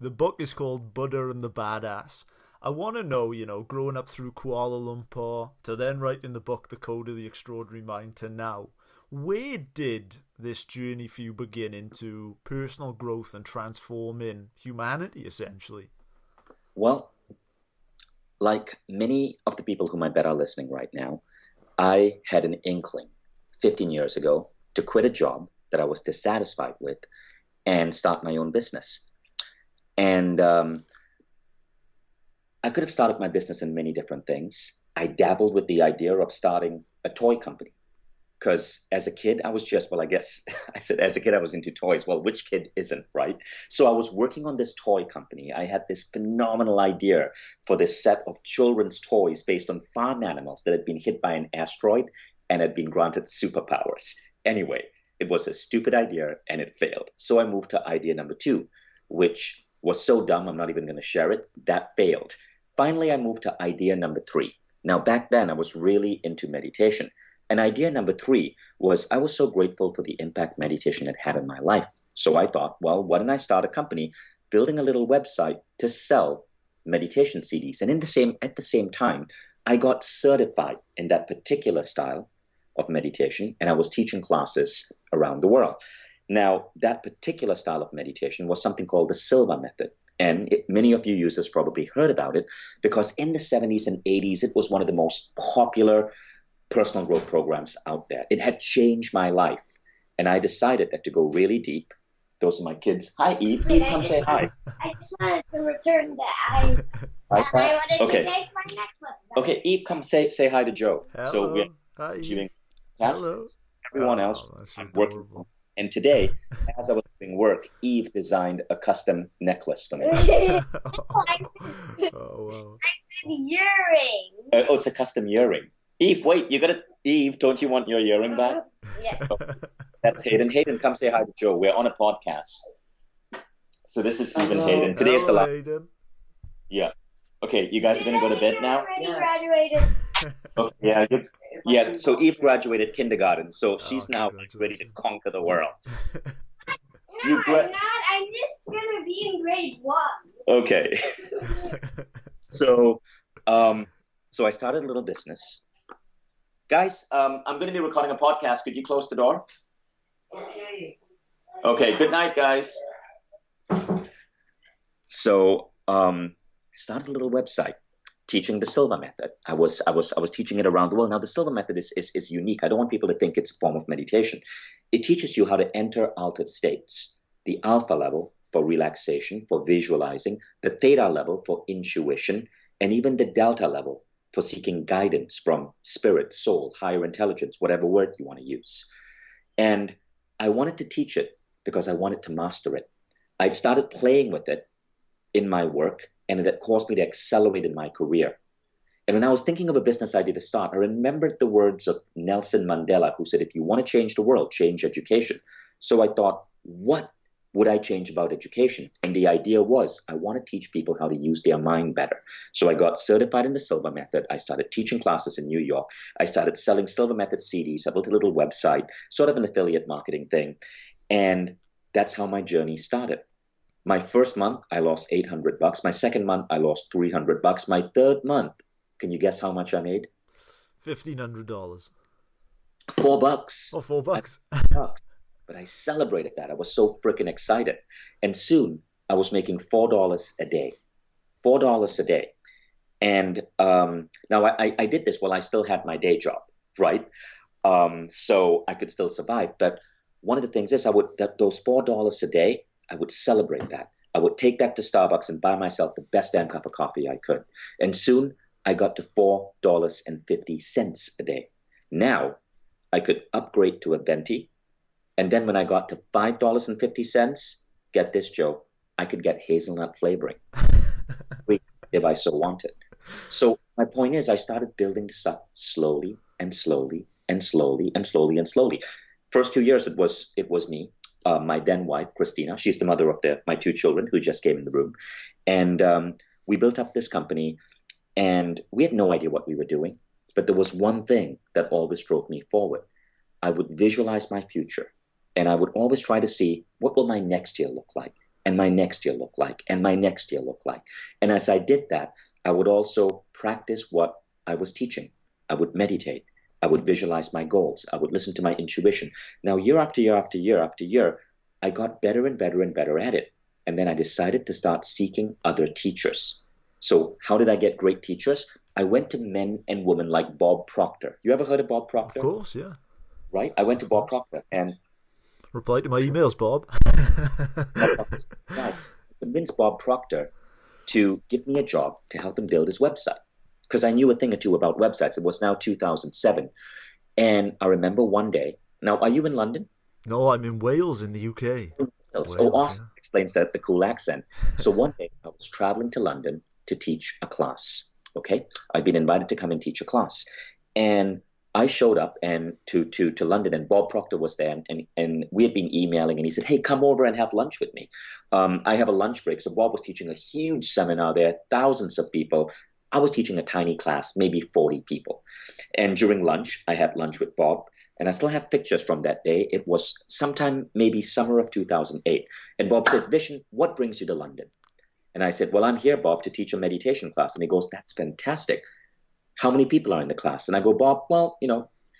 The book is called Buddha and the Badass. I want to know, growing up through Kuala Lumpur to then writing the book The Code of the Extraordinary Mind to now, where did this journey for you begin into personal growth and transforming humanity, essentially? Well, like many of the people whom I bet are listening right now, I had an inkling 15 years ago to quit a job that I was dissatisfied with and start my own business. And I could have started my business in many different things. I dabbled with the idea of starting a toy company. Because as a kid, I was just, I guess I said as a kid I was into toys. Well, which kid isn't, right? So I was working on this toy company. I had this phenomenal idea for this set of children's toys based on farm animals that had been hit by an asteroid and had been granted superpowers. Anyway, it was a stupid idea and it failed. So I moved to idea number 2, which was so dumb I'm not even going to share it. That failed. Finally, I moved to idea number 3. Now, back then, I was really into meditation. And idea number 3 was I was so grateful for the impact meditation had had in my life. So I thought, well, why don't I start a company building a little website to sell meditation CDs? And at the same time, I got certified in that particular style of meditation, and I was teaching classes around the world. Now, that particular style of meditation was something called the Silva method. And many of you users probably heard about it because in the 70s and 80s, it was one of the most popular personal growth programs out there. It had changed my life. And I decided that to go really deep, those are my kids. Hi, Eve. Eve, come say hi. I just wanted to return that. I wanted to take my necklace back. Okay, Eve, come say hi to Joe. Hello. So we're Hi, achieving tasks. Hello. Everyone else, That's I'm working. adorable. And today, as I was doing work, Eve designed a custom necklace for me. Oh, wow. An earring. It's a custom earring. Eve, wait, Eve, don't you want your earring back? Yeah. That's Hayden. Hayden, come say hi to Joe. We're on a podcast. So this is Eve and Hayden. Today is the last. Hayden. Yeah. Okay, you guys are going to go to bed now? Already graduated. Okay, yeah. So Eve graduated kindergarten, so she's now ready to conquer the world. No, I'm not. I'm just going to be in grade 1. Okay. So I started a little business. Guys, I'm going to be recording a podcast. Could you close the door? Okay. Okay, good night, guys. So I started a little website teaching the Silva method. I was teaching it around the world. Now, the Silva method is unique. I don't want people to think it's a form of meditation. It teaches you how to enter altered states. The alpha level for relaxation, for visualizing, the theta level for intuition, and even the delta level for seeking guidance from spirit, soul, higher intelligence, whatever word you want to use. And I wanted to teach it because I wanted to master it. I'd started playing with it in my work, and it had caused me to accelerate in my career. And when I was thinking of a business idea to start, I remembered the words of Nelson Mandela, who said, if you want to change the world, change education. So I thought, what would I change about education? And the idea was, I want to teach people how to use their mind better. So I got certified in the Silva method. I started teaching classes in New York. I started selling Silva method CDs. I built a little website, sort of an affiliate marketing thing. And that's how my journey started. My first month, I lost $800. My second month, I lost $300. My third month, can you guess how much I made? $1,500. $4. Oh, $4. But I celebrated that. I was so freaking excited. And soon I was making $4 a day. $4 a day. And now I did this while I still had my day job, right? So I could still survive. But one of the things is those $4 a day, I would celebrate that. I would take that to Starbucks and buy myself the best damn cup of coffee I could. And soon I got to $4.50 a day. Now I could upgrade to a venti. And then when I got to $5.50, get this, Joe, I could get hazelnut flavoring if I so wanted. So my point is I started building this up slowly and slowly and slowly and slowly and slowly. First 2 years, it was me, my then wife, Christina. She's the mother of my 2 children who just came in the room. And we built up this company, and we had no idea what we were doing. But there was one thing that always drove me forward. I would visualize my future, and I would always try to see what will my next year look like. and my next year look like, and my next year look like? And as I did that, I would also practice what I was teaching. I would meditate. I would visualize my goals. I would listen to my intuition. Now, year after year after year after year, I got better and better and better at it. And then I decided to start seeking other teachers. So how did I get great teachers? I went to men and women like Bob Proctor. You ever heard of Bob Proctor? Of course, yeah. Right? I went to Bob Proctor and... Reply to my emails, Bob. I convinced Bob Proctor to give me a job to help him build his website, because I knew a thing or two about websites. It was now 2007. And I remember one day... Now, are you in London? No, I'm in Wales in the UK. Wales, Austin explains that the cool accent. So one day I was traveling to London to teach a class. Okay, I'd been invited to come and teach a class, and I showed up and to London, and Bob Proctor was there, and we had been emailing, and he said, "Hey, come over and have lunch with me. I have a lunch break." So Bob was teaching a huge seminar there, thousands of people. I was teaching a tiny class, maybe 40 people. And during lunch, I had lunch with Bob, and I still have pictures from that day. It was sometime maybe summer of 2008. And Bob said, "Vishen, what brings you to London?" And I said, "Well, I'm here, Bob, to teach a meditation class." And he goes, "That's fantastic. How many people are in the class?" And I go, "Bob, well,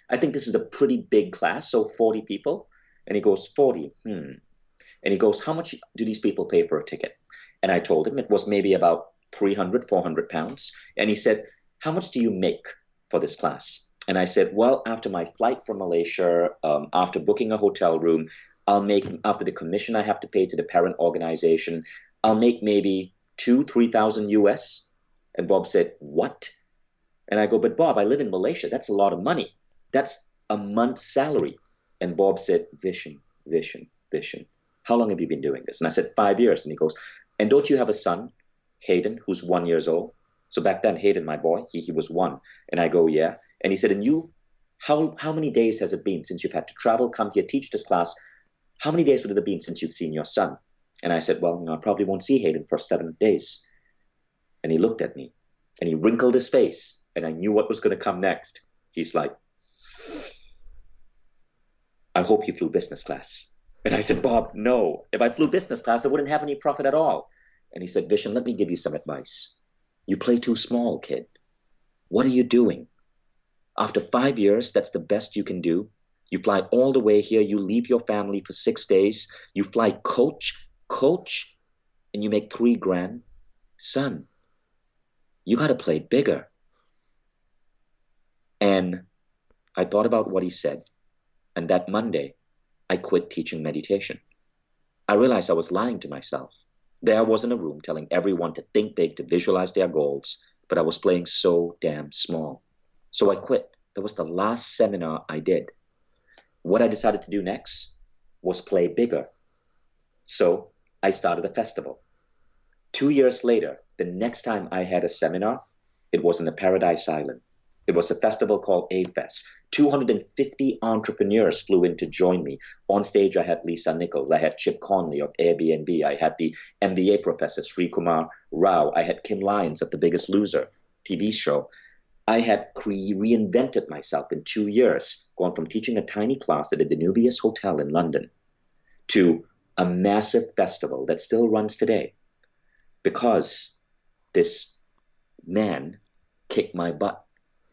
I think this is a pretty big class, so 40 people." And he goes, 40. And he goes, "How much do these people pay for a ticket?" And I told him it was maybe about 300, 400 pounds. And he said, "How much do you make for this class?" And I said, "Well, after my flight from Malaysia, after booking a hotel room, I'll make, after the commission I have to pay to the parent organization, I'll make maybe 2,000-3,000 US. And Bob said, "What?" And I go, "But Bob, I live in Malaysia. That's a lot of money. That's a month's salary." And Bob said, Vishen, how long have you been doing this?" And I said, 5 years. And he goes, "And don't you have a son, Hayden, who's 1 year old?" So back then, Hayden, my boy, he was 1. And I go, "Yeah." And he said, "And you, how many days has it been since you've had to travel, come here, teach this class? How many days would it have been since you've seen your son?" And I said, "Well, I probably won't see Hayden for 7 days." And he looked at me and he wrinkled his face, and I knew what was going to come next. He's like, "I hope you flew business class." And I said, "Bob, no. If I flew business class, I wouldn't have any profit at all." And he said, "Vishen, let me give you some advice. You play too small, kid. What are you doing? After 5 years, that's the best you can do. You fly all the way here. You leave your family for 6 days. You fly coach, and you make 3 grand. Son, you got to play bigger." And I thought about what he said. And that Monday, I quit teaching meditation. I realized I was lying to myself. There I was in a room telling everyone to think big, to visualize their goals, but I was playing so damn small. So I quit. That was the last seminar I did. What I decided to do next was play bigger. So I started a festival. 2 years later, the next time I had a seminar, it was in the Paradise Island. It was a festival called A-Fest. 250 entrepreneurs flew in to join me. On stage, I had Lisa Nichols. I had Chip Conley of Airbnb. I had the MBA professor, Sri Kumar Rao. I had Kim Lyons of The Biggest Loser TV show. I had reinvented myself in 2 years, gone from teaching a tiny class at a Danubius hotel in London to a massive festival that still runs today, because this man kicked my butt.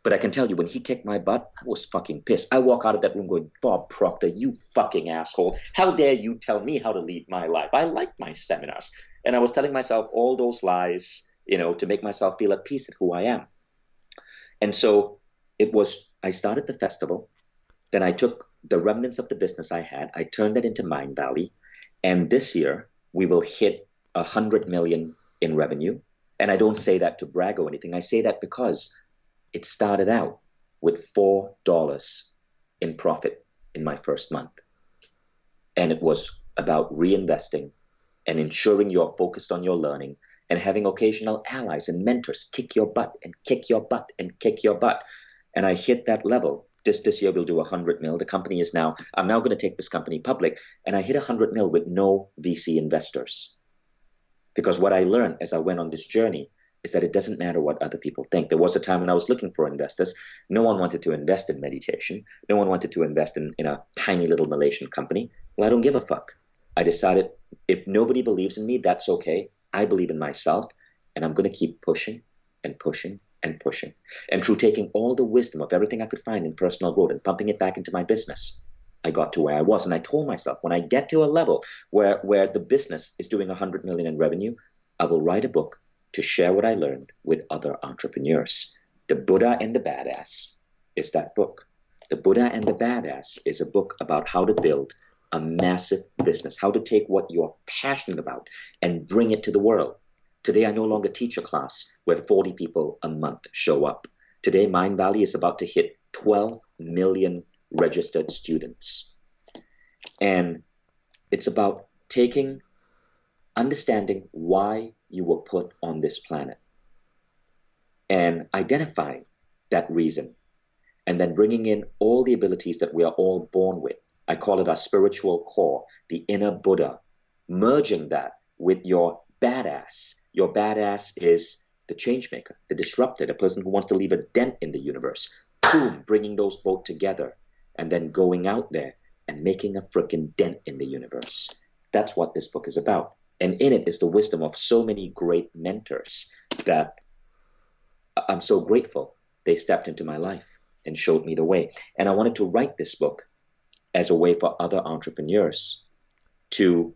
But I can tell you, when he kicked my butt, I was fucking pissed. I walk out of that room going, "Bob Proctor, you fucking asshole. How dare you tell me how to lead my life? I like my seminars." And I was telling myself all those lies, to make myself feel at peace at who I am. And so I started the festival. Then I took the remnants of the business I had. I turned it into MindValley. And this year, we will hit 100 million in revenue. And I don't say that to brag or anything. I say that because it started out with $4 in profit in my first month. And it was about reinvesting and ensuring you're focused on your learning and having occasional allies and mentors kick your butt and kick your butt and kick your butt. And I hit that level. This year we'll do 100 mil. The company is now, I'm now going to take this company public. And I hit 100 mil with no VC investors. Because what I learned as I went on this journey is that it doesn't matter what other people think. There was a time when I was looking for investors. No one wanted to invest in meditation. No one wanted to invest in a tiny little Malaysian company. Well, I don't give a fuck. I decided if nobody believes in me, that's okay. I believe in myself, and I'm going to keep pushing and pushing and pushing. And through taking all the wisdom of everything I could find in personal growth and pumping it back into my business, I got to where I was. And I told myself, when I get to a level where the business is doing 100 million in revenue, I will write a book to share what I learned with other entrepreneurs. The Buddha and the Badass is that book. The Buddha and the Badass is a book about how to build a massive business, how to take what you're passionate about and bring it to the world. Today, I no longer teach a class where 40 people a month show up. Today, MindValley is about to hit 12 million registered students. And it's about understanding why you were put on this planet and identifying that reason, and then bringing in all the abilities that we are all born with. I call it our spiritual core, the inner Buddha, merging that with your badass. Your badass is the change maker, the disruptor, the person who wants to leave a dent in the universe. Boom, bringing those both together and then going out there and making a freaking dent in the universe. That's what this book is about. And in it is the wisdom of so many great mentors that I'm so grateful they stepped into my life and showed me the way. And I wanted to write this book as a way for other entrepreneurs to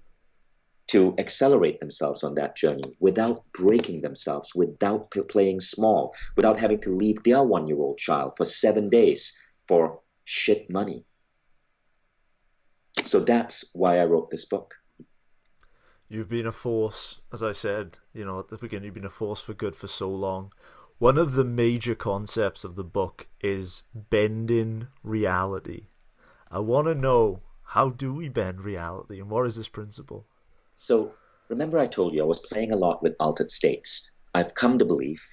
accelerate themselves on that journey without breaking themselves, without playing small, without having to leave their 1-year-old child for 7 days for shit money. So that's why I wrote this book. You've been a force, as I said, at the beginning, you've been a force for good for so long. One of the major concepts of the book is bending reality. I want to know, how do we bend reality, and what is this principle? So remember I told you I was playing a lot with altered states. I've come to believe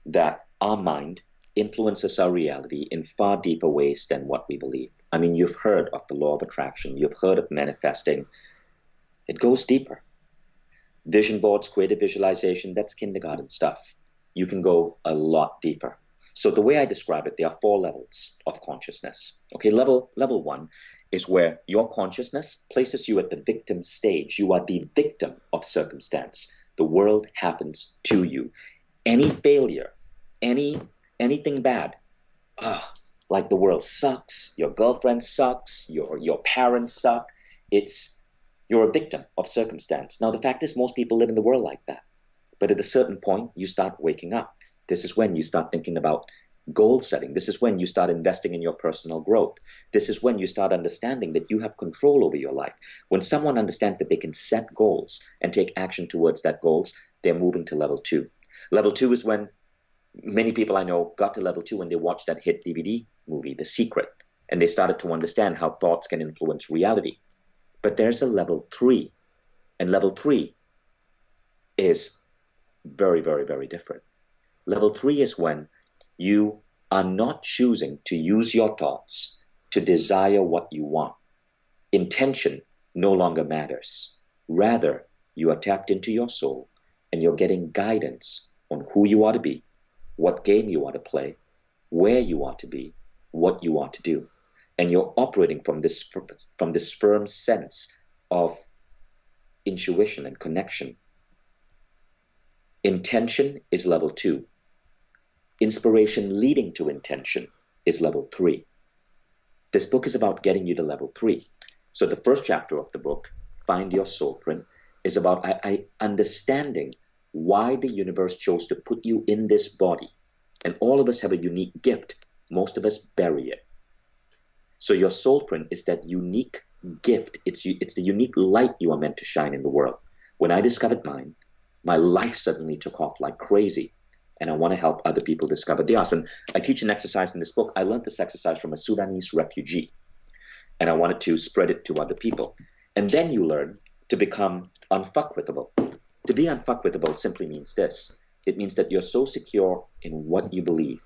that our mind influences our reality in far deeper ways than what we believe. I mean, you've heard of the law of attraction. You've heard of manifesting. It goes deeper. Vision boards, creative visualization, that's kindergarten stuff. You can go a lot deeper. So the way I describe it, there are 4 levels of consciousness. Okay, level 1 is where your consciousness places you at the victim stage. You are the victim of circumstance. The world happens to you. Any failure, anything bad, like the world sucks, your girlfriend sucks, your parents suck. You're a victim of circumstance. Now, the fact is, most people live in the world like that. But at a certain point, you start waking up. This is when you start thinking about goal setting. This is when you start investing in your personal growth. This is when you start understanding that you have control over your life. When someone understands that they can set goals and take action towards that goals, they're moving to level 2. Level 2 is when many people I know got to level 2 when they watched that hit DVD movie, The Secret, and they started to understand how thoughts can influence reality. But there's a level 3, and level 3 is very, very, very different. Level 3 is when you are not choosing to use your thoughts to desire what you want. Intention no longer matters. Rather, you are tapped into your soul and you're getting guidance on who you are to be, what game you are to play, where you are to be, what you are to do. And you're operating from this firm sense of intuition and connection. Intention is level 2. Inspiration leading to intention is level 3. This book is about getting you to level 3. So the first chapter of the book, Find Your Soul Print, is about understanding why the universe chose to put you in this body. And all of us have a unique gift. Most of us bury it. So your soul print is that unique gift. It's the unique light you are meant to shine in the world. When I discovered mine, my life suddenly took off like crazy. And I want to help other people discover theirs. And I teach an exercise in this book. I learned this exercise from a Sudanese refugee. And I wanted to spread it to other people. And then you learn to become unfuckwithable. To be unfuckwithable simply means this. It means that you're so secure in what you believe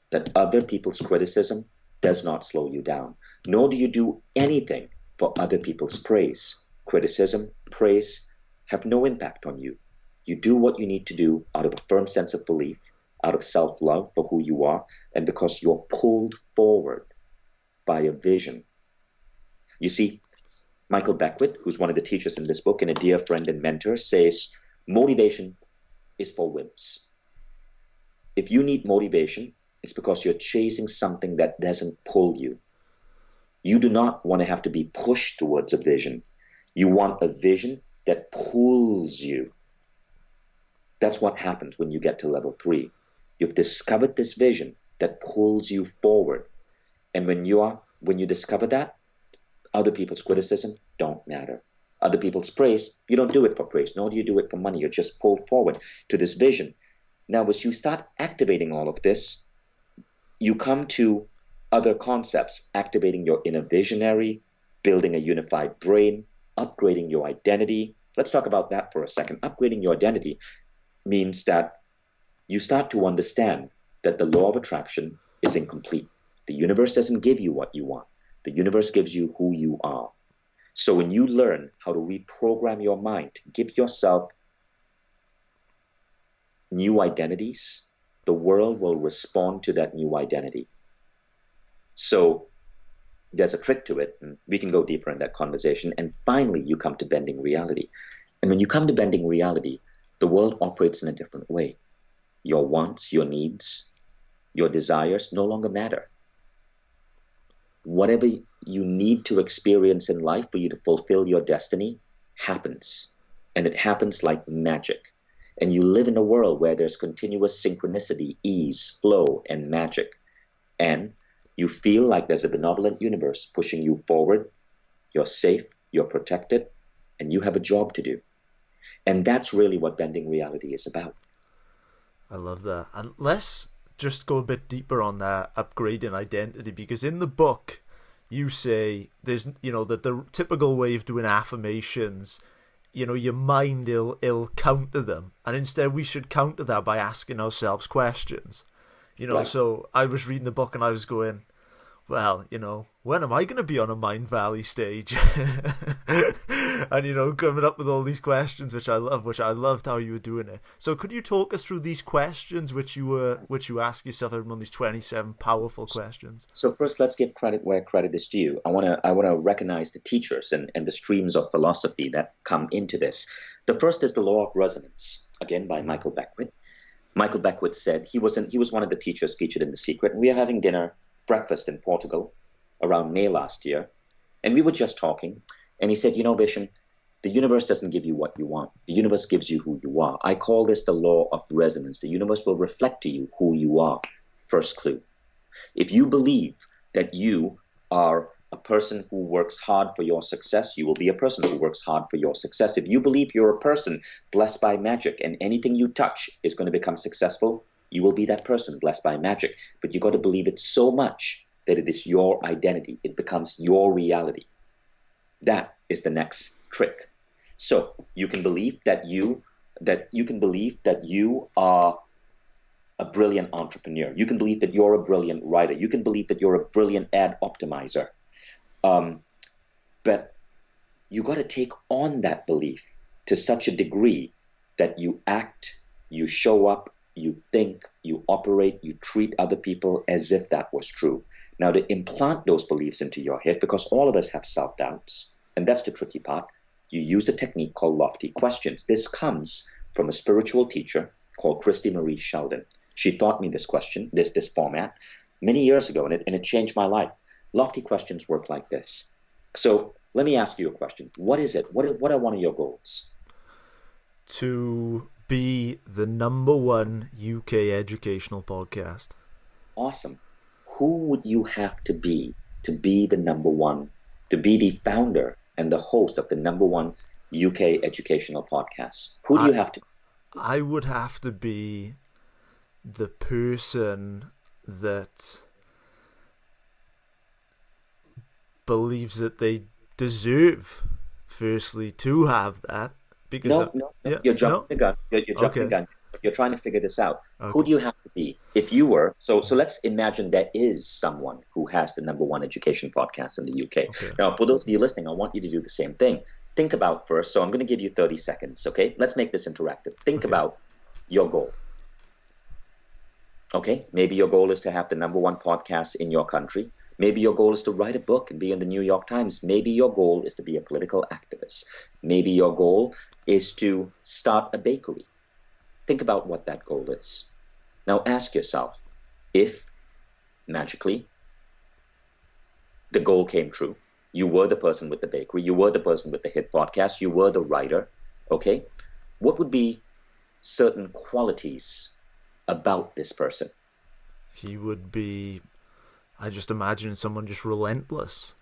that other people's criticism does not slow you down. Nor do you do anything for other people's praise. Criticism, praise have no impact on you. You do what you need to do out of a firm sense of belief, out of self-love for who you are, and because you're pulled forward by a vision. You see, Michael Beckwith, who's one of the teachers in this book and a dear friend and mentor, says motivation is for wimps. If you need motivation, it's because you're chasing something that doesn't pull you. You do not want to have to be pushed towards a vision. You want a vision that pulls you. That's what happens when you get to level 3. You've discovered this vision that pulls you forward. And when you discover that, other people's criticism don't matter. Other people's praise, you don't do it for praise, nor do you do it for money. You're just pulled forward to this vision. Now, as you start activating all of this, you come to other concepts, activating your inner visionary, building a unified brain, upgrading your identity. Let's talk about that for a second. Upgrading your identity means that you start to understand that the law of attraction is incomplete. The universe doesn't give you what you want. The universe gives you who you are. So when you learn how to reprogram your mind, to give yourself new identities, the world will respond to that new identity. So there's a trick to it, and we can go deeper in that conversation. And finally, you come to bending reality. And when you come to bending reality, the world operates in a different way. Your wants, your needs, your desires no longer matter. Whatever you need to experience in life for you to fulfill your destiny happens. And it happens like magic. And you live in a world where there's continuous synchronicity, ease, flow, and magic. And you feel like there's a benevolent universe pushing you forward. You're safe, you're protected, and you have a job to do. And that's really what bending reality is about. I love that. And let's just go a bit deeper on that upgrading identity, because in the book you say there's, that the typical way of doing affirmations, your mind will counter them, and instead we should counter that by asking ourselves questions. Right. So I was reading the book and I was going, well, when am I going to be on a MindValley stage? And, coming up with all these questions, which I loved how you were doing it. So could you talk us through these questions which you ask yourself every month, these 27 powerful questions? So first, let's give credit where credit is due. I want to recognize the teachers and the streams of philosophy that come into this. The first is the law of resonance, again by Michael Beckwith. Michael Beckwith said he was one of the teachers featured in The Secret, and we are having breakfast in Portugal around May last year, and we were just talking, and he said, Vishen, the universe doesn't give you what you want. The universe gives you who you are. I call this the law of resonance. The universe will reflect to you who you are. First clue. If you believe that you are a person who works hard for your success, you will be a person who works hard for your success. If you believe you're a person blessed by magic and anything you touch is going to become successful, you will be that person blessed by magic. But you got to believe it so much that it is your identity. It becomes your reality. That is the next trick. So you can believe that you are a brilliant entrepreneur. You can believe that you're a brilliant writer. You can believe that you're a brilliant ad optimizer. But you got to take on that belief to such a degree that you act, you show up, you think, you operate, you treat other people as if that was true. Now, to implant those beliefs into your head, because all of us have self-doubts, and that's the tricky part, you use a technique called lofty questions. This comes from a spiritual teacher called Christy Marie Sheldon. She taught me this question, this format, many years ago, and it changed my life. Lofty questions work like this. So let me ask you a question. What is it? What are one of your goals? To be the #1 UK educational podcast. Awesome. Who would you have to be the #1, to be the founder and the host of the #1 UK educational podcast? Who do you have to be? I would have to be the person that believes that they deserve, firstly, to have that. Because No. You're jumping the gun. You're jumping the gun. You're trying to figure this out. Okay. Who do you have to be? If you were, so let's imagine there is someone who has the #1 education podcast in the UK. Okay. Now, for those of you listening, I want you to do the same thing. Think about first, so I'm going to give you 30 seconds, okay? Let's make this interactive. Think about your goal. Okay, maybe your goal is to have the #1 podcast in your country. Maybe your goal is to write a book and be in the New York Times. Maybe your goal is to be a political activist. Maybe your goal is to start a bakery. Think about what that goal is. Now ask yourself, if magically the goal came true, you were the person with the bakery, you were the person with the hit podcast, you were the writer, okay? What would be certain qualities about this person? He would be, I just imagine someone just relentless,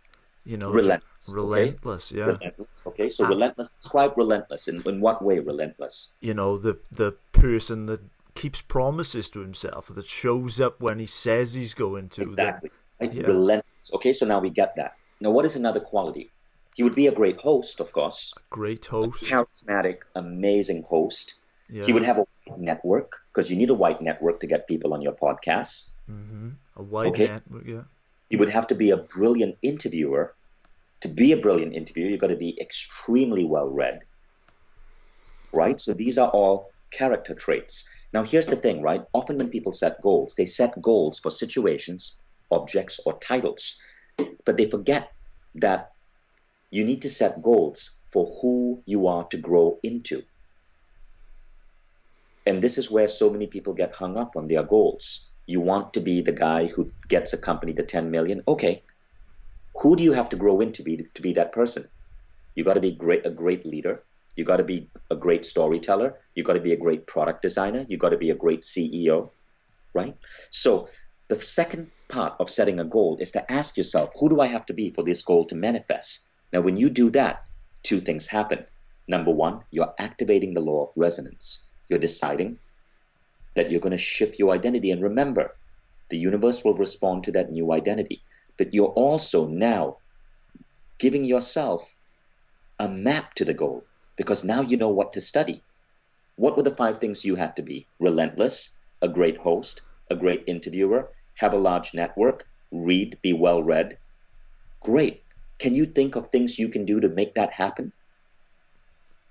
Relentless. Relentless, okay? Yeah. Relentless, okay? So relentless, describe relentless. In what way relentless? The person that keeps promises to himself, that shows up when he says he's going to. Exactly. Right? Yeah. Relentless. Okay, so now we get that. Now, what is another quality? He would be a great host, of course. A great host. A charismatic, amazing host. Yeah. He would have a wide network, because you need a wide network to get people on your podcast. Mm-hmm. A wide network, yeah. He would have to be a brilliant interviewer. To be a brilliant interviewer, you've got to be extremely well-read. Right? So these are all character traits. Now, here's the thing, right? Often when people set goals, they set goals for situations, objects, or titles. But they forget that you need to set goals for who you are to grow into. And this is where so many people get hung up on their goals. You want to be the guy who gets a company to 10 million. Okay. Who do you have to grow into to be that person? You got to be a great leader. You got to be a great storyteller. You got to be a great product designer. You got to be a great CEO, right? So the second part of setting a goal is to ask yourself, who do I have to be for this goal to manifest? Now, when you do that, two things happen. Number one, you're activating the law of resonance. You're deciding that you're going to shift your identity. And remember, the universe will respond to that new identity. But you're also now giving yourself a map to the goal, because now you know what to study. What were the 5 things you had to be? Relentless, a great host, a great interviewer, have a large network, read, be well read. Great. Can you think of things you can do to make that happen?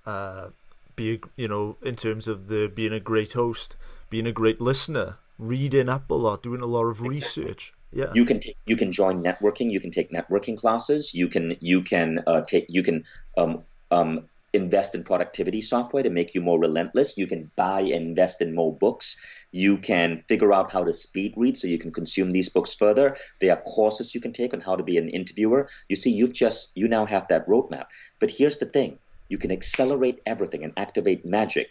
In terms of being a great host, being a great listener, reading up a lot, doing a lot of research. Yeah. You can join networking. You can take networking classes. You can invest in productivity software to make you more relentless. You can buy and invest in more books. You can figure out how to speed read so you can consume these books further. There are courses you can take on how to be an interviewer. You see, you now have that roadmap. But here's the thing. You can accelerate everything and activate magic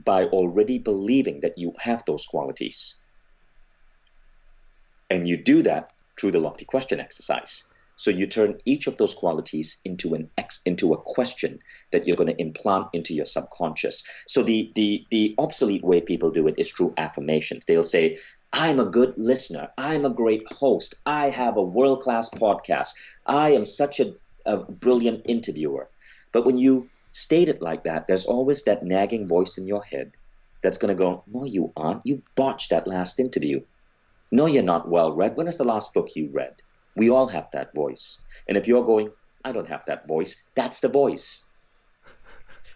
by already believing that you have those qualities. And you do that through the lofty question exercise. So you turn each of those qualities into a question that you're going to implant into your subconscious. So the obsolete way people do it is through affirmations. They'll say, I'm a good listener. I'm a great host. I have a world-class podcast. I am such a brilliant interviewer. But when you state it like that, there's always that nagging voice in your head that's going to go, no, you aren't. You botched that last interview. No, you're not well read. When is the last book you read? We all have that voice. And if you're going, I don't have that voice, that's the voice.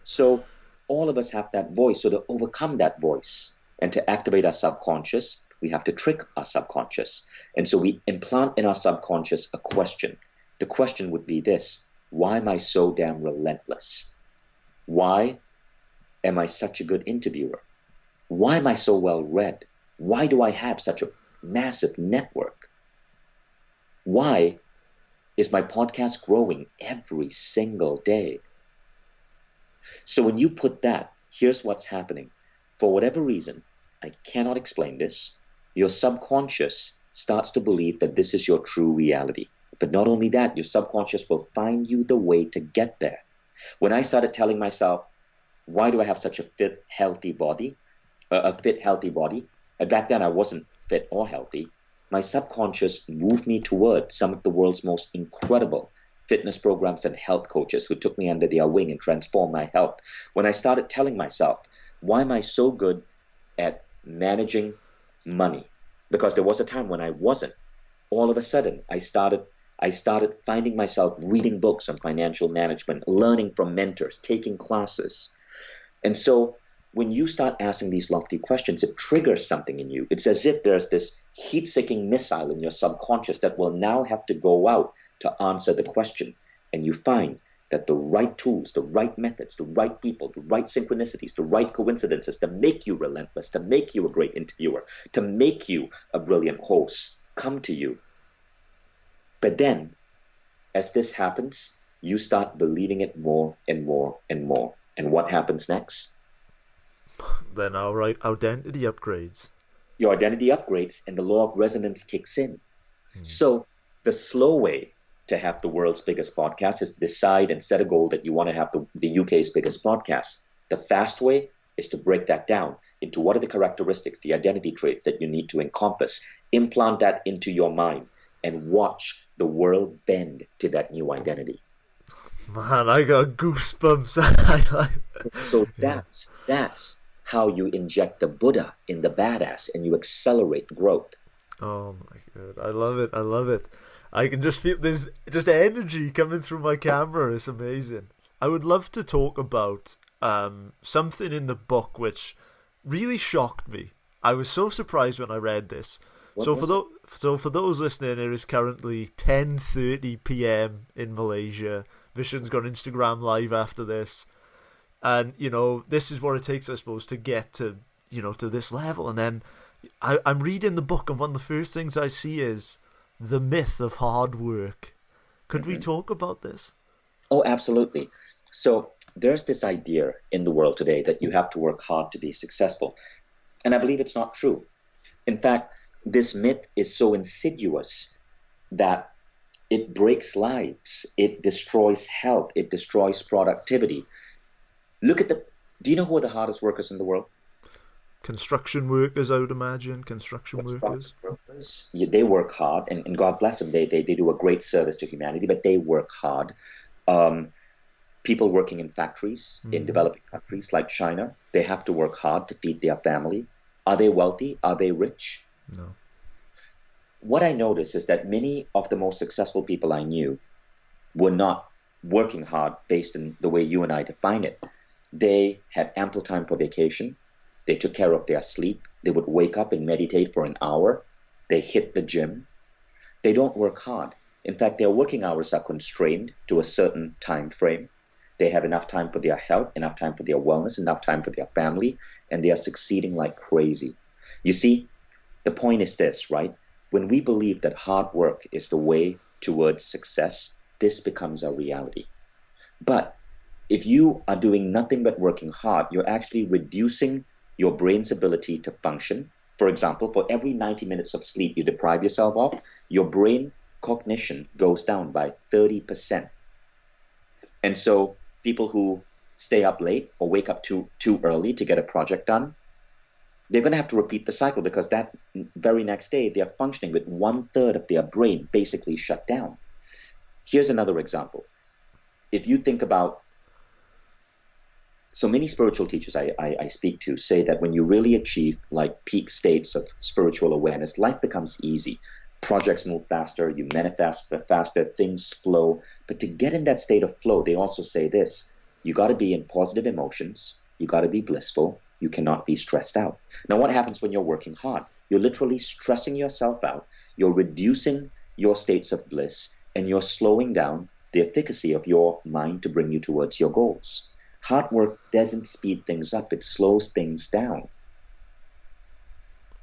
So all of us have that voice. So to overcome that voice and to activate our subconscious, we have to trick our subconscious. And so we implant in our subconscious a question. The question would be this: why am I so damn relentless? Why am I such a good interviewer? Why am I so well read? Why do I have such a massive network? Why is my podcast growing every single day? So when you put that, here's what's happening. For whatever reason, I cannot explain this, your subconscious starts to believe that this is your true reality. But not only that, your subconscious will find you the way to get there. When I started telling myself, why do I have such a fit, healthy body? Back then I wasn't fit or healthy. My subconscious moved me toward some of the world's most incredible fitness programs and health coaches who took me under their wing and transformed my health. When I started telling myself, why am I so good at managing money? Because there was a time when I wasn't. All of a sudden, I started finding myself reading books on financial management, learning from mentors, taking classes. And so when you start asking these lofty questions, it triggers something in you. It's as if there's this heat-seeking missile in your subconscious that will now have to go out to answer the question. And you find that the right tools, the right methods, the right people, the right synchronicities, the right coincidences to make you relentless, to make you a great interviewer, to make you a brilliant host come to you. But then, as this happens, you start believing it more and more and more. And what happens next? Then our identity upgrades. Your identity upgrades and the law of resonance kicks in. So the slow way to have the world's biggest podcast is to decide and set a goal that you want to have the UK's biggest podcast. The fast way is to break that down into what are the characteristics, the identity traits that you need to encompass, implant that into your mind, and watch the world bend to that new identity. Man, I got goosebumps. So that's how you inject the Buddha in the badass and you accelerate growth. Oh my god, I love it. I can just feel there's just energy coming through my camera. It's amazing. I would love to talk about something in the book which really shocked me. I was so surprised when I read this. So for those listening, it is currently 10:30 p.m. in Malaysia. Vishen's got Instagram live after this. And, this is what it takes, I suppose, to get to, to this level. And then I'm reading the book, and one of the first things I see is the myth of hard work. Could we talk about this? Oh, absolutely. So there's this idea in the world today that you have to work hard to be successful. And I believe it's not true. In fact, this myth is so insidious that it breaks lives. It destroys health. It destroys productivity. Do you know who are the hardest workers in the world? Construction workers, I would imagine. Construction workers. Yeah, they work hard, and God bless them. They do a great service to humanity, but they work hard. People working in factories in developing countries like China, they have to work hard to feed their family. Are they wealthy? Are they rich? No. What I noticed is that many of the most successful people I knew were not working hard based on the way you and I define it. They had ample time for vacation. They took care of their sleep. They would wake up and meditate for an hour. They hit the gym. They don't work hard. In fact, their working hours are constrained to a certain time frame. They have enough time for their health, enough time for their wellness, enough time for their family, and they are succeeding like crazy. You see, the point is this, right? When we believe that hard work is the way towards success, this becomes a reality. But if you are doing nothing but working hard, you're actually reducing your brain's ability to function. For example, for every 90 minutes of sleep you deprive yourself of, your brain cognition goes down by 30%. And so people who stay up late or wake up too early to get a project done, they're going to have to repeat the cycle because that very next day they're functioning with 1/3 of their brain basically shut down. Here's another example. If you think about, so many spiritual teachers I speak to say that when you really achieve like peak states of spiritual awareness, life becomes easy. Projects move faster, you manifest faster, things flow. But to get in that state of flow, they also say this: you got to be in positive emotions, you got to be blissful, you cannot be stressed out. Now, what happens when you're working hard? You're literally stressing yourself out, you're reducing your states of bliss, and you're slowing down the efficacy of your mind to bring you towards your goals. Hard work doesn't speed things up, it slows things down.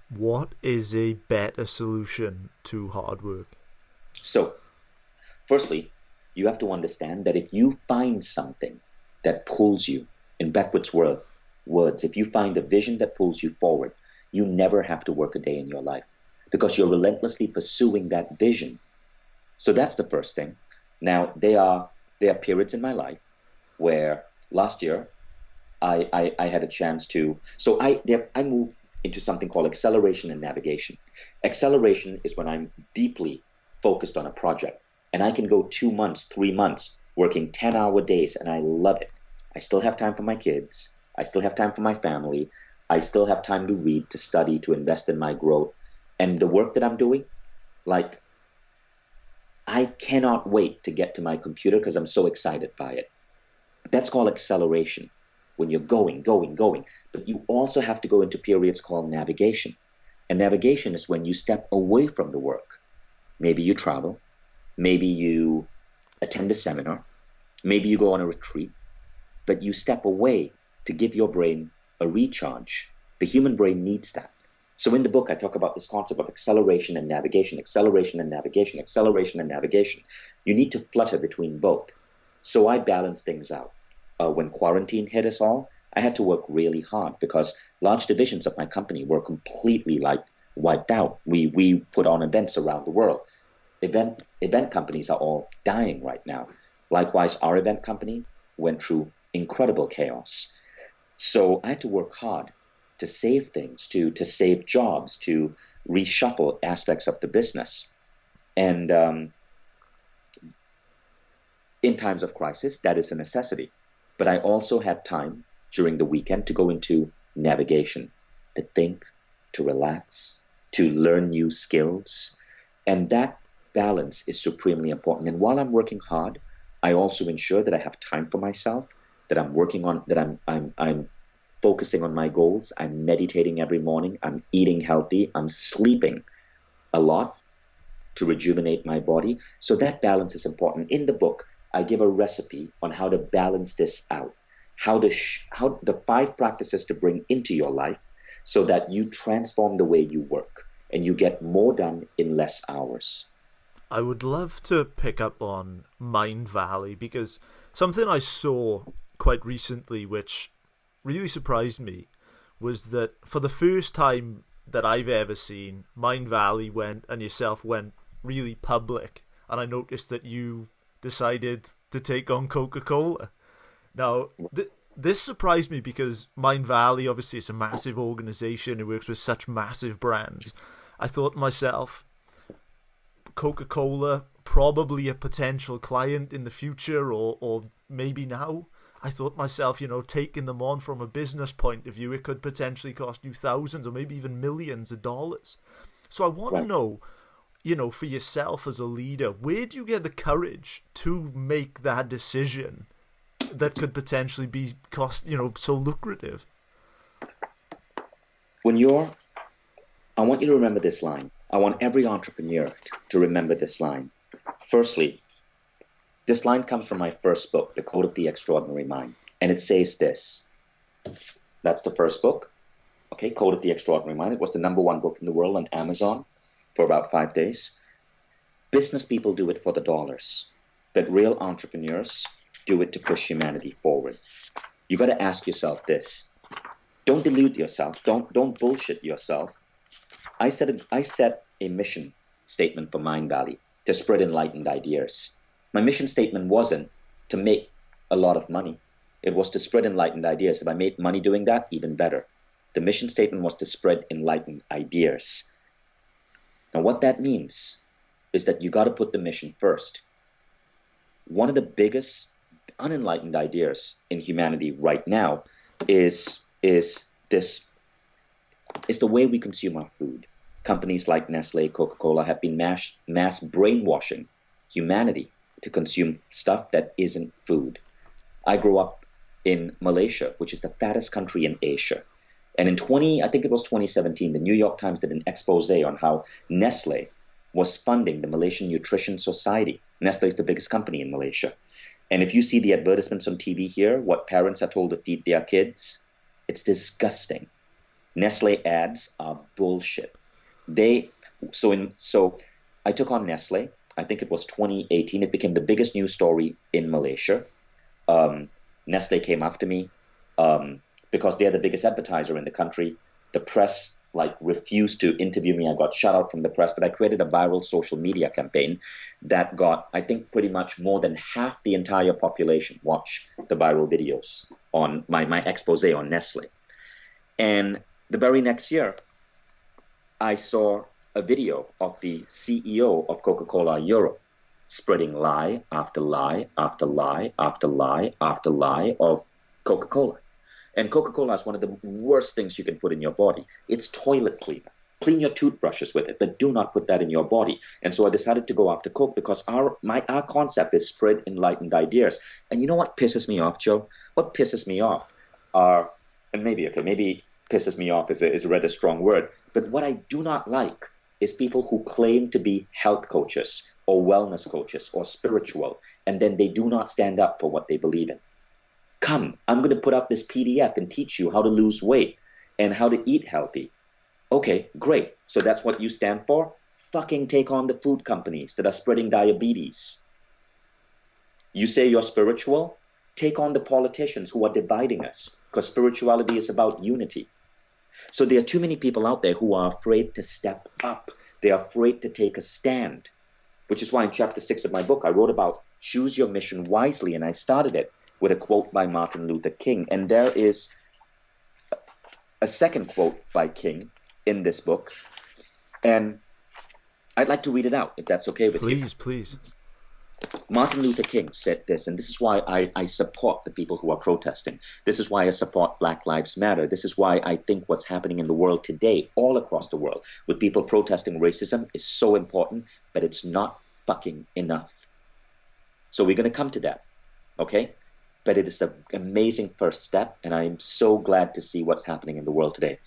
What is a better solution to hard work? So, firstly, you have to understand that if you find something that pulls you, in backwards words, if you find a vision that pulls you forward, you never have to work a day in your life because you're relentlessly pursuing that vision. So that's the first thing. Now, there are periods in my life where last year I had a chance to, so I moved into something called acceleration and navigation. Acceleration is when I'm deeply focused on a project and I can go 2 months, 3 months working 10-hour days and I love it. I still have time for my kids. I still have time for my family. I still have time to read, to study, to invest in my growth. And the work that I'm doing, like, I cannot wait to get to my computer because I'm so excited by it. That's called acceleration. when you're going. But you also have to go into periods called navigation. And navigation is when you step away from the work. Maybe you travel, maybe you attend a seminar, maybe you go on a retreat, but you step away to give your brain a recharge. The human brain needs that. So in the book, I talk about this concept of acceleration and navigation, acceleration and navigation, acceleration and navigation. You need to flutter between both. So I balance things out. When quarantine hit us all, I had to work really hard because large divisions of my company were completely wiped out. We put on events around the world. Event companies are all dying right now. Likewise, our event company went through incredible chaos. So I had to work hard to save things, to save jobs, to reshuffle aspects of the business. And in times of crisis, that is a necessity. But I also had time during the weekend to go into navigation, to think, to relax, to learn new skills. And that balance is supremely important. And while I'm working hard, I also ensure that I have time for myself, that I'm working on, that I'm focusing on my goals. I'm meditating every morning. I'm eating healthy. I'm sleeping a lot to rejuvenate my body. So that balance is important. In the book, I give a recipe on how to balance this out, how the 5 practices to bring into your life so that you transform the way you work and you get more done in less hours. I would love to pick up on MindValley because something I saw quite recently which really surprised me was that for the first time that I've ever seen, MindValley went really public, and I noticed that you decided to take on Coca-Cola. Now, this surprised me because MindValley obviously is a massive organization. It works with such massive brands. I thought to myself, Coca-Cola, probably a potential client in the future or maybe now. I thought myself, taking them on from a business point of view, it could potentially cost you thousands or maybe even millions of dollars. So I want to know, for yourself as a leader, where do you get the courage to make that decision that could potentially be so lucrative? I want you to remember this line. I want every entrepreneur to remember this line. Firstly, this line comes from my first book, The Code of the Extraordinary Mind. And it says this. That's the first book. Okay, Code of the Extraordinary Mind. It was the #1 book in the world on Amazon for about 5 days. Business people do it for the dollars, but real entrepreneurs do it to push humanity forward. You got to ask yourself this. Don't delude yourself. Don't bullshit yourself. I set a mission statement for MindValley to spread enlightened ideas. My mission statement wasn't to make a lot of money. It was to spread enlightened ideas. If I made money doing that, even better. The mission statement was to spread enlightened ideas. Now, what that means is that you got to put the mission first. One of the biggest unenlightened ideas in humanity right now is the way we consume our food. Companies like Nestle, Coca-Cola have been mass brainwashing humanity to consume stuff that isn't food. I grew up in Malaysia, which is the fattest country in Asia. And in 2017, the New York Times did an expose on how Nestle was funding the Malaysian Nutrition Society. Nestle is the biggest company in Malaysia. And if you see the advertisements on TV here, what parents are told to feed their kids, it's disgusting. Nestle ads are bullshit. So I took on Nestle. I think it was 2018. It became the biggest news story in Malaysia. Nestle came after me because they're the biggest advertiser in the country. The press refused to interview me. I got shut out from the press, but I created a viral social media campaign that got, I think, pretty much more than half the entire population watch the viral videos on my expose on Nestle. And the very next year, I saw a video of the CEO of Coca-Cola Europe spreading lie after lie after lie after lie after lie of Coca-Cola. And Coca-Cola is one of the worst things you can put in your body. It's toilet cleaner. Clean your toothbrushes with it, but do not put that in your body. And so I decided to go after Coke because our concept is spread enlightened ideas. And you know what pisses me off, Joe? What pisses me off are, and maybe pisses me off is a rather strong word, but what I do not like is people who claim to be health coaches or wellness coaches or spiritual, and then they do not stand up for what they believe in. Come, I'm going to put up this PDF and teach you how to lose weight and how to eat healthy. Okay, great. So that's what you stand for? Fucking take on the food companies that are spreading diabetes. You say you're spiritual? Take on the politicians who are dividing us, because spirituality is about unity. So there are too many people out there who are afraid to step up. They are afraid to take a stand, which is why in chapter 6 of my book, I wrote about choose your mission wisely, and I started it with a quote by Martin Luther King. And there is a second quote by King in this book, and I'd like to read it out, if that's okay with you. Please. Martin Luther King said this, and this is why I support the people who are protesting. This is why I support Black Lives Matter. This is why I think what's happening in the world today, all across the world, with people protesting racism is so important, but it's not fucking enough. So we're going to come to that, okay? But it is an amazing first step, and I am so glad to see what's happening in the world today.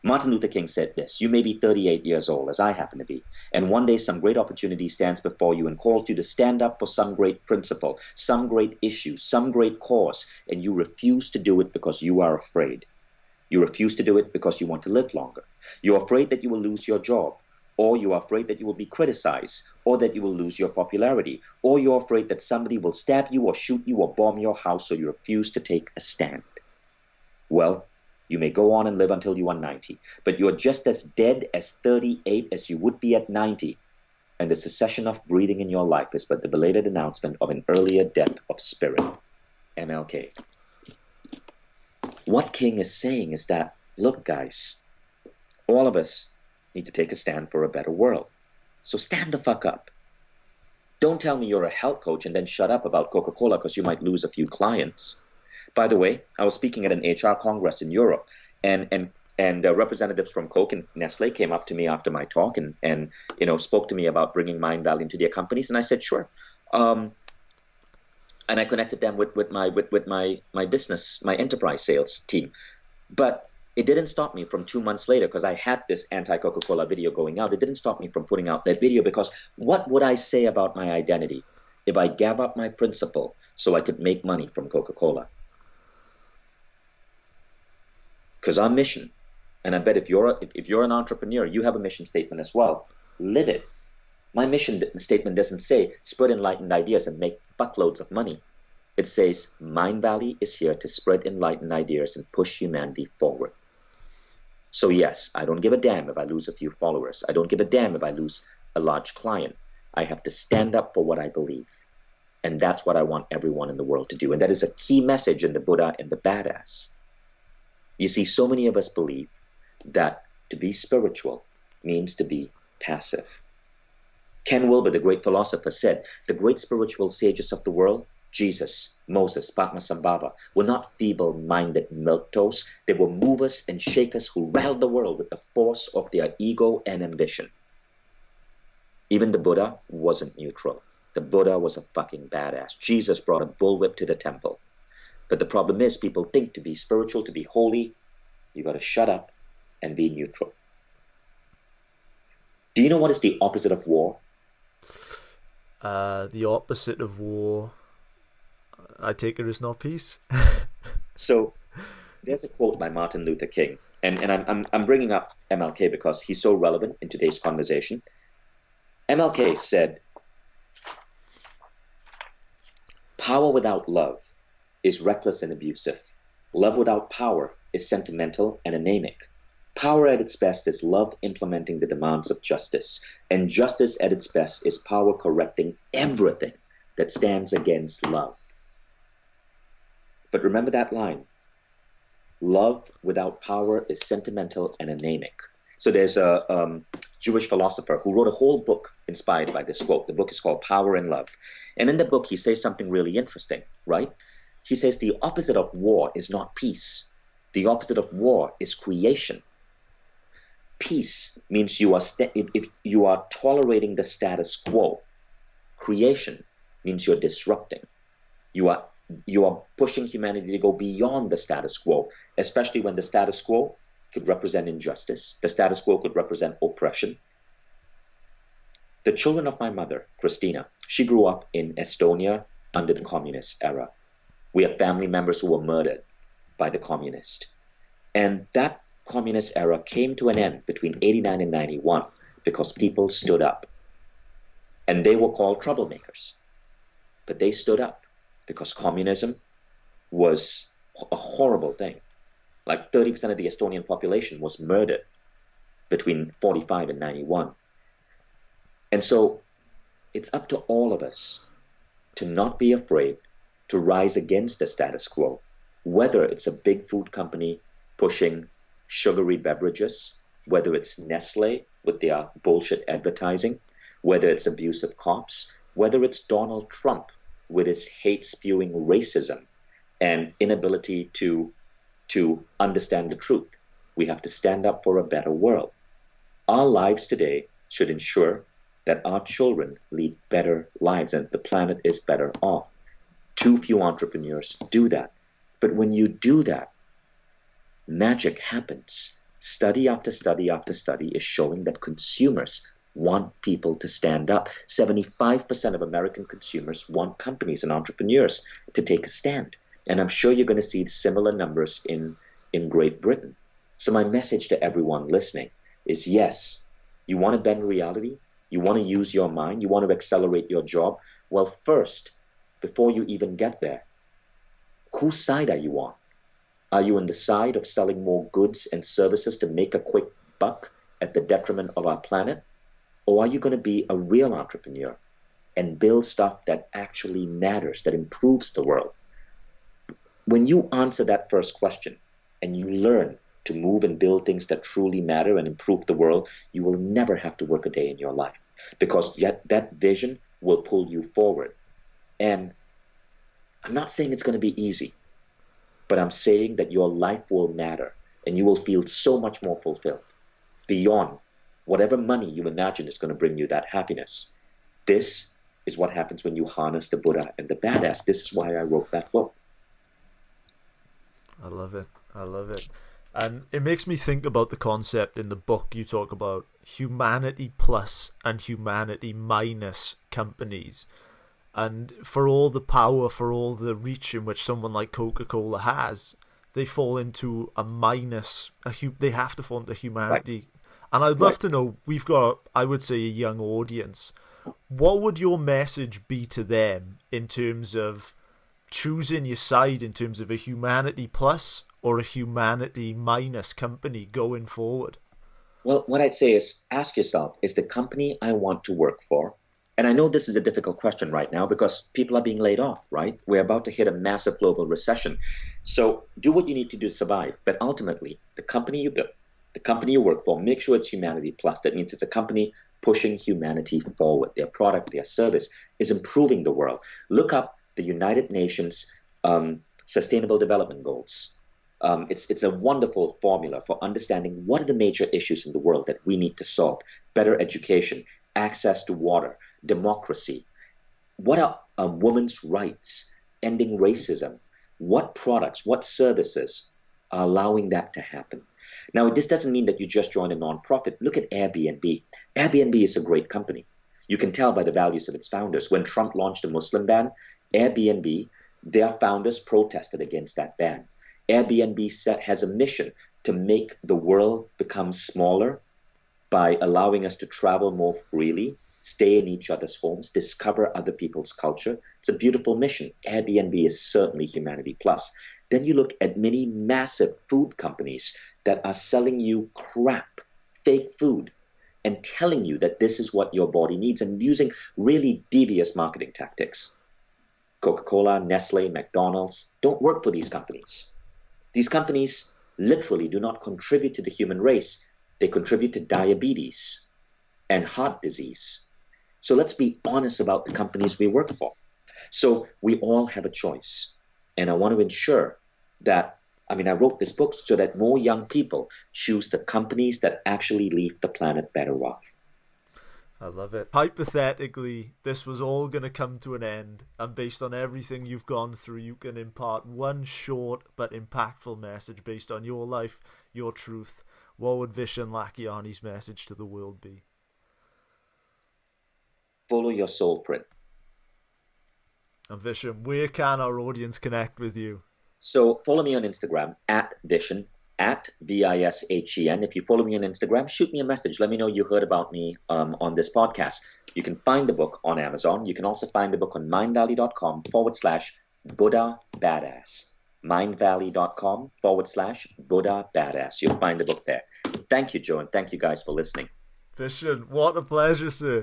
Martin Luther King said this: you may be 38 years old, as I happen to be, and one day some great opportunity stands before you and calls you to stand up for some great principle, some great issue, some great cause, and you refuse to do it because you are afraid. You refuse to do it because you want to live longer. You're afraid that you will lose your job, or you are afraid that you will be criticized, or that you will lose your popularity, or you're afraid that somebody will stab you or shoot you or bomb your house, so you refuse to take a stand. Well, you may go on and live until you are 90, but you're just as dead as 38 as you would be at 90. And the cessation of breathing in your life is but the belated announcement of an earlier death of spirit. MLK. What King is saying is that, look guys, all of us need to take a stand for a better world. So stand the fuck up. Don't tell me you're a health coach and then shut up about Coca-Cola because you might lose a few clients. By the way, I was speaking at an HR Congress in Europe, and representatives from Coke and Nestle came up to me after my talk and spoke to me about bringing MindValley into their companies, and I said sure. And I connected them with my business, my enterprise sales team. But it didn't stop me from 2 months later, because I had this anti-Coca-Cola video going out. It didn't stop me from putting out that video, because what would I say about my identity if I gave up my principle so I could make money from Coca-Cola? Because our mission, and I bet if you're an entrepreneur, you have a mission statement as well. Live it. My mission statement doesn't say spread enlightened ideas and make buttloads of money. It says MindValley is here to spread enlightened ideas and push humanity forward. So yes, I don't give a damn if I lose a few followers. I don't give a damn if I lose a large client. I have to stand up for what I believe. And that's what I want everyone in the world to do. And that is a key message in the Buddha and the Badass. You see, so many of us believe that to be spiritual means to be passive. Ken Wilber, the great philosopher, said, the great spiritual sages of the world, Jesus, Moses, Padmasambhava, were not feeble-minded milquetoast. They were movers and shakers who rattled the world with the force of their ego and ambition. Even the Buddha wasn't neutral. The Buddha was a fucking badass. Jesus brought a bullwhip to the temple. But the problem is, people think to be spiritual, to be holy, you got to shut up and be neutral. Do you know what is the opposite of war? The opposite of war, I take it, is not peace. So there's a quote by Martin Luther King, and I'm bringing up MLK because he's so relevant in today's conversation. MLK said, power without love is reckless and abusive. Love without power is sentimental and anemic. Power at its best is love implementing the demands of justice, and justice at its best is power correcting everything that stands against love. But remember that line. Love without power is sentimental and anemic. So there's a Jewish philosopher who wrote a whole book inspired by this quote. The book is called Power and Love. And in the book, he says something really interesting, right? He says the opposite of war is not peace. The opposite of war is creation. Peace means if you are tolerating the status quo. Creation means you're disrupting. You are You are pushing humanity to go beyond the status quo, especially when the status quo could represent injustice. The status quo could represent oppression. The children of my mother, Christina, she grew up in Estonia under the communist era. We have family members who were murdered by the communist. And that communist era came to an end between 89 and 91 because people stood up. And they were called troublemakers. But they stood up because communism was a horrible thing. Like 30% of the Estonian population was murdered between 45 and 91. And so it's up to all of us to not be afraid to rise against the status quo, whether it's a big food company pushing sugary beverages, whether it's Nestle with their bullshit advertising, whether it's abusive cops, whether it's Donald Trump with his hate-spewing racism and inability to understand the truth. We have to stand up for a better world. Our lives today should ensure that our children lead better lives and the planet is better off. Too few entrepreneurs do that. But when you do that, magic happens. Study after study after study is showing that consumers want people to stand up. 75% of American consumers want companies and entrepreneurs to take a stand. And I'm sure you're going to see similar numbers in Great Britain. So my message to everyone listening is, yes, you want to bend reality, you want to use your mind, you want to accelerate your job. Well, first, before you even get there, whose side are you on? Are you on the side of selling more goods and services to make a quick buck at the detriment of our planet? Or are you going to be a real entrepreneur and build stuff that actually matters, that improves the world? When you answer that first question and you learn to move and build things that truly matter and improve the world, you will never have to work a day in your life because yet that vision will pull you forward. And I'm not saying it's going to be easy, but I'm saying that your life will matter and you will feel so much more fulfilled beyond whatever money you imagine is going to bring you that happiness. This is what happens when you harness the Buddha and the badass. This is why I wrote that book. I love it. I love it. And it makes me think about the concept in the book. You talk about humanity plus and humanity minus companies. And for all the power, for all the reach in which someone like Coca-Cola has, they fall into a minus. They have to fall into humanity. Right. And I'd love to know, we've got, I would say, a young audience. What would your message be to them in terms of choosing your side, in terms of a humanity plus or a humanity minus company going forward? Well, what I'd say is ask yourself, is the company I want to work for? And I know this is a difficult question right now because people are being laid off, right? We're about to hit a massive global recession. So do what you need to do to survive. But ultimately, the company you build, the company you work for, make sure it's humanity plus. That means it's a company pushing humanity forward. Their product, their service is improving the world. Look up the United Nations Sustainable Development Goals. It's a wonderful formula for understanding what are the major issues in the world that we need to solve. Better education, access to water, democracy. What are women's rights, ending racism? What products, what services are allowing that to happen? Now, this doesn't mean that you just join a nonprofit. Look at Airbnb. Airbnb is a great company. You can tell by the values of its founders. When Trump launched a Muslim ban, Airbnb, their founders protested against that ban. Airbnb has a mission to make the world become smaller by allowing us to travel more freely, stay in each other's homes, discover other people's culture. It's a beautiful mission. Airbnb is certainly humanity plus. Then you look at many massive food companies that are selling you crap, fake food, and telling you that this is what your body needs and using really devious marketing tactics. Coca-cola, Nestle, McDonald's don't work for these companies. These companies literally do not contribute to the human race. They contribute to diabetes and heart disease. So let's be honest about the companies we work for. So we all have a choice. And I want to ensure that, I wrote this book so that more young people choose the companies that actually leave the planet better off. I love it. Hypothetically, this was all going to come to an end, and based on everything you've gone through, you can impart one short but impactful message based on your life, your truth. What would Vishen Lakhiani's message to the world be? Follow your soul print. And Vishen, where can our audience connect with you? So follow me on Instagram at Vishen, at Vishen. If you follow me on Instagram, shoot me a message. Let me know you heard about me on this podcast. You can find the book on Amazon. You can also find the book on mindvalley.com/Buddha Badass. mindvalley.com/Buddha Badass. You'll find the book there. Thank you, Joe, and thank you guys for listening. Vishen, what a pleasure, sir.